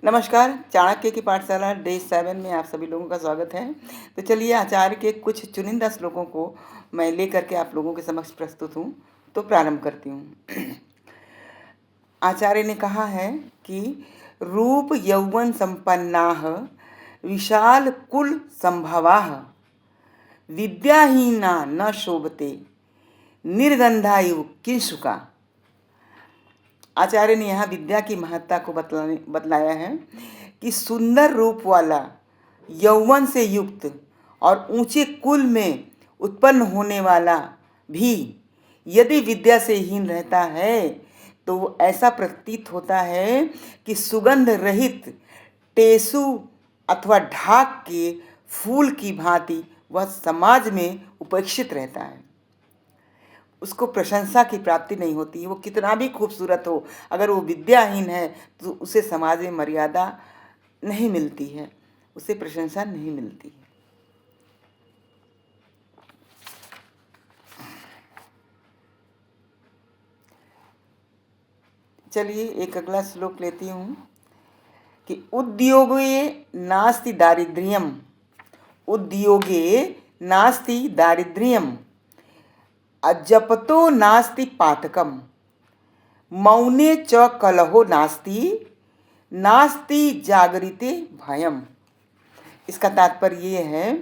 नमस्कार, चाणक्य की पाठशाला डे 7 में आप सभी लोगों का स्वागत है। तो चलिए आचार्य के कुछ चुनिंदा श्लोकों को मैं लेकर के आप लोगों के समक्ष प्रस्तुत हूँ, तो प्रारंभ करती हूँ। आचार्य ने कहा है कि रूप यौवन संपन्नाः विशाल कुल संभवाः विद्याहीना न शोभते निर्गंधा इव किंशुका। आचार्य ने यहाँ विद्या की महत्ता को बतलाया है कि सुंदर रूप वाला, यौवन से युक्त और ऊंचे कुल में उत्पन्न होने वाला भी यदि विद्या से हीन रहता है तो ऐसा प्रतीत होता है कि सुगंध रहित टेसु अथवा ढाक के फूल की भांति वह समाज में उपेक्षित रहता है। उसको प्रशंसा की प्राप्ति नहीं होती है। वो कितना भी खूबसूरत हो, अगर वो विद्याहीन है तो उसे समाज में मर्यादा नहीं मिलती है, उसे प्रशंसा नहीं मिलती है। चलिए एक अगला श्लोक लेती हूँ कि उद्योगे नास्ति दारिद्र्यम, उद्योगे नास्ति दारिद्र्यम अजपतो नास्ति पातकम मौने च कलहो नास्ति नास्ति जागरिते भयम। इसका तात्पर्य ये है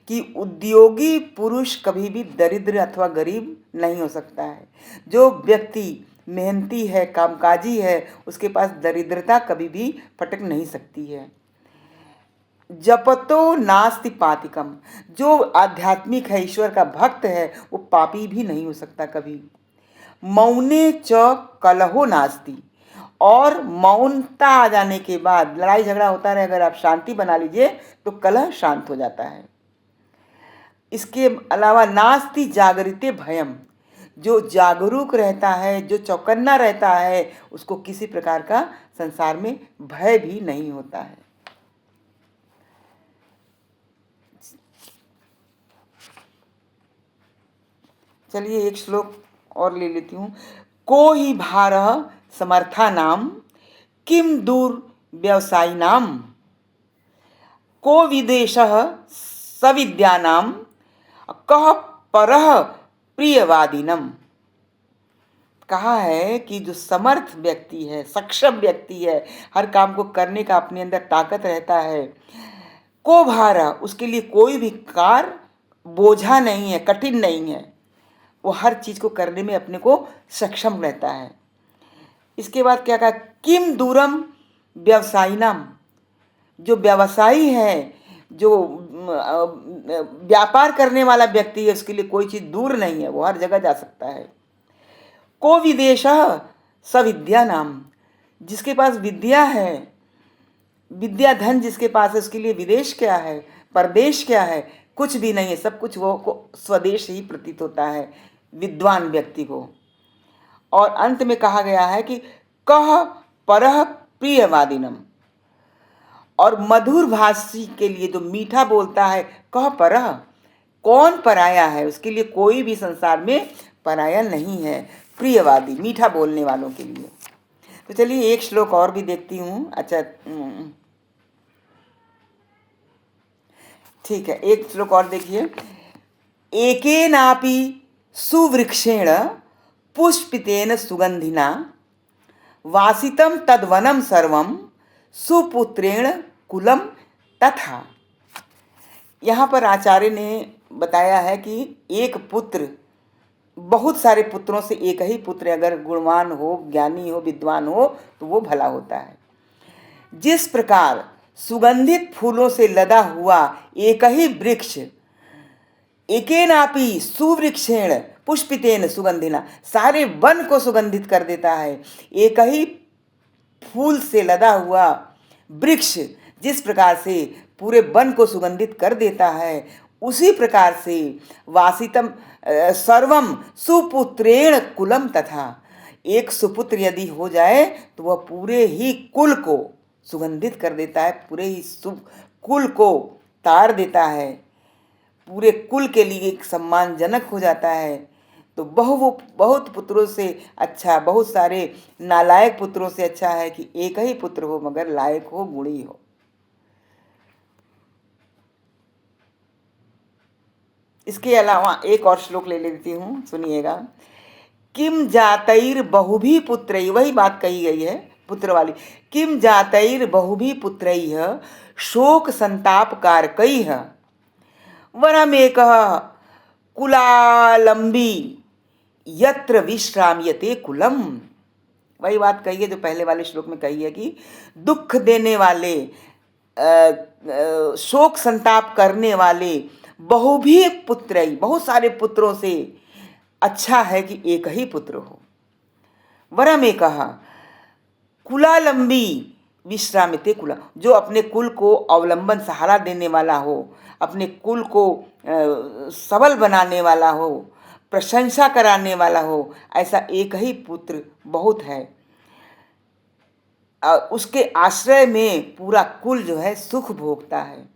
कि उद्योगी पुरुष कभी भी दरिद्र अथवा गरीब नहीं हो सकता है। जो व्यक्ति मेहनती है, कामकाजी है, उसके पास दरिद्रता कभी भी फटक नहीं सकती है। जपतो नास्ति पातिकम, जो आध्यात्मिक है, ईश्वर का भक्त है, वो पापी भी नहीं हो सकता कभी। मौने च कलहो नास्ति, और मौनता आ जाने के बाद, लड़ाई झगड़ा होता रहे, अगर आप शांति बना लीजिए तो कलह शांत हो जाता है। इसके अलावा नास्ति जागरिते भयम, जो जागरूक रहता है, जो चौकन्ना रहता है, उसको किसी प्रकार का संसार में भय भी नहीं होता है। चलिए एक श्लोक और ले लेती हूँ। को ही भारः समर्थानाम किम दूर व्यवसायिनाम को विदेशः सविद्यानाम कह परः प्रियवादिनम। कहा है कि जो समर्थ व्यक्ति है, सक्षम व्यक्ति है, हर काम को करने का अपने अंदर ताकत रहता है, को भारा, उसके लिए कोई भी कार्य बोझा नहीं है, कठिन नहीं है, वो हर चीज़ को करने में अपने को सक्षम रहता है। इसके बाद क्या कहा, किम दूरम व्यवसायिनाम, जो व्यवसायी है, जो व्यापार करने वाला व्यक्ति है, उसके लिए कोई चीज़ दूर नहीं है, वो हर जगह जा सकता है। को विदेशः सविद्या नाम, जिसके पास विद्या है, विद्या धन जिसके पास है, उसके लिए विदेश क्या है, परदेश क्या है, कुछ भी नहीं है। सब कुछ वो को स्वदेश ही प्रतीत होता है विद्वान व्यक्ति को। और अंत में कहा गया है कि कह परः प्रियवादिनम, और मधुर भाषी के लिए, जो मीठा बोलता है, कह परः, कौन पराया है, उसके लिए कोई भी संसार में पराया नहीं है, प्रियवादी, मीठा बोलने वालों के लिए। तो चलिए एक श्लोक और भी देखती हूँ। अच्छा ठीक है, एक श्लोक और देखिए। एकेनापि सुवृक्षेण पुष्पितेन सुगंधिना वासितम तद्वनम सर्वम सुपुत्रेण कुलम तथा। यहाँ पर आचार्य ने बताया है कि एक पुत्र, बहुत सारे पुत्रों से एक ही पुत्र अगर गुणवान हो, ज्ञानी हो, विद्वान हो, तो वो भला होता है। जिस प्रकार सुगंधित फूलों से लदा हुआ एक ही वृक्ष, एकेनापि सुवृक्षेण पुष्पितेन सुगंधिना, सारे वन को सुगंधित कर देता है। एक ही फूल से लदा हुआ वृक्ष जिस प्रकार से पूरे वन को सुगंधित कर देता है, उसी प्रकार से वासितम सर्वम सुपुत्रेण कुलम तथा, एक सुपुत्र यदि हो जाए तो वह पूरे ही कुल को सुगंधित कर देता है, पूरे ही कुल को तार देता है, पूरे कुल के लिए एक सम्मानजनक हो जाता है। तो बहुत पुत्रों से अच्छा, बहुत सारे नालायक पुत्रों से अच्छा है कि एक ही पुत्र हो मगर लायक हो, गुणी हो। इसके अलावा एक और श्लोक ले लेती हूँ, सुनिएगा। किम जातैर बहुभी पुत्रैः, वही बात कही गई है पुत्र वाली। किम जातैर बहुभी पुत्रैः शोक संताप कारकैः वरमेकः कुलालंबी यत्र विश्राम्यते कुलम। वही बात कही है जो पहले वाले श्लोक में कही है कि दुख देने वाले, शोक संताप करने वाले बहुभी पुत्र, बहुत सारे पुत्रों से अच्छा है कि एक ही पुत्र हो। वरम एक कहा कुलालंबी विश्रामिते कुला, जो अपने कुल को अवलंबन सहारा देने वाला हो, अपने कुल को सबल बनाने वाला हो, प्रशंसा कराने वाला हो, ऐसा एक ही पुत्र बहुत है। उसके आश्रय में पूरा कुल जो है सुख भोगता है।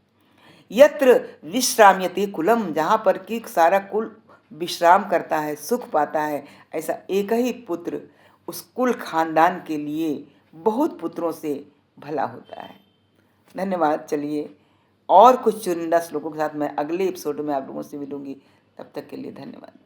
यत्र विश्राम्यते कुलम, जहाँ पर कि सारा कुल विश्राम करता है, सुख पाता है, ऐसा एक ही पुत्र उस कुल खानदान के लिए बहुत पुत्रों से भला होता है। धन्यवाद। चलिए और कुछ चुनिंदा श्लोकों के साथ मैं अगले एपिसोड में आप लोगों से मिलूंगी। तब तक के लिए धन्यवाद।